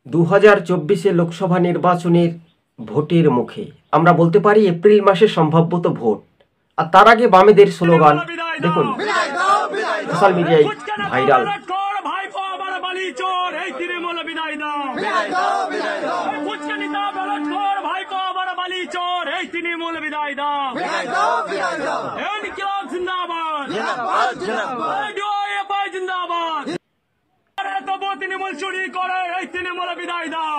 2024 লোকসভা নির্বাচনের ভোটের মুখে আমরা বলতে পারি এপ্রিল মাসে সম্ভবত ভোট। আর তার আগে বামেদের স্লোগান দেখুন সোশ্যাল মিডিয়ায় ভাইরাল। তৃণমূল চুরি করে এই তৃণমূল বিদায় দাও,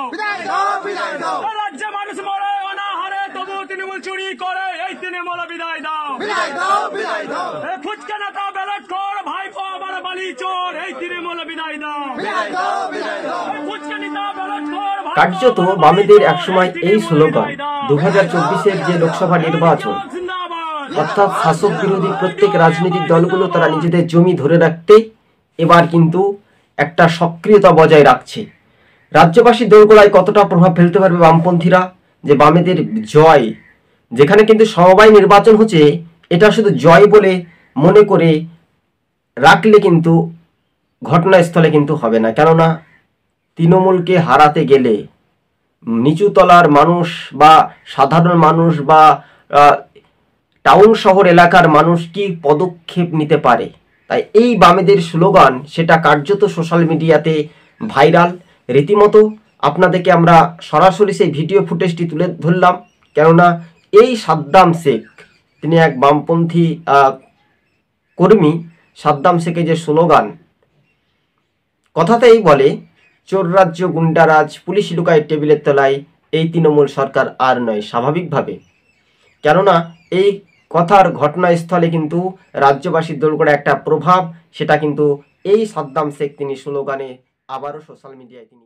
রাজ্যে মানুষ মরে অনাহারে তবু তৃণমূল চুরি করে এই তৃণমূল বিদায় দাও, ফুচকা নেতা ব্যালট কর ভাইপো আবার বালি চোর এই তৃণমূল বিদায় দাও, ফুচকা নেতা ব্যালট কর। কার্যত বামেদের একসময় এই স্লোগান 2024-এর যে লোকসভা নির্বাচন অর্থাৎ শাসক বিরোধী প্রত্যেক রাজনৈতিক দলগুলো তারা নিজেদের জমি ধরে রাখতে এবার কিন্তু একটা সক্রিয়তা বজায় রাখছে। রাজ্যবাসী দোরগোড়ায় কতটা প্রভাব ফেলতে পারবে বামপন্থীরা, যে বামেদের জয়, যেখানে কিন্তু সমবায় নির্বাচন হচ্ছে, এটা শুধু জয় বলে মনে করে রাখলে কিন্তু ঘটনাস্থলে কিন্তু হবে না। কেননা তৃণমূলকে হারাতে গেলে নিচুতলার মানুষ বা সাধারণ মানুষ বা টাউন শহর এলাকার মানুষ কি পদক্ষেপ নিতে পারে, তাই এই বামেদের স্লোগান সেটা কার্যত সোশ্যাল মিডিয়াতে ভাইরাল। রীতিমতো আপনাদেরকে আমরা সরাসরি সেই ভিডিও ফুটেজটি তুলে ধরলাম, কেননা এই সাদ্দাম শেখ তিনি এক বামপন্থী কর্মী। সাদ্দাম শেখের যে স্লোগান, কথাতেই বলে চোর রাজ্য গুন্ডারাজ, পুলিশ লুকায় টেবিলের তলায়, এই তৃণমূল সরকার আর নয়। স্বাভাবিকভাবে, কেননা এই কথার ঘটনাস্থলে কিন্তু রাজ্যবাসীর দোরগোড়া একটা প্রভাব, সেটা কিন্তু এই সাদ্দাম শেখ তিনি স্লোগানে আবারও সোশ্যাল মিডিয়ায় তিনি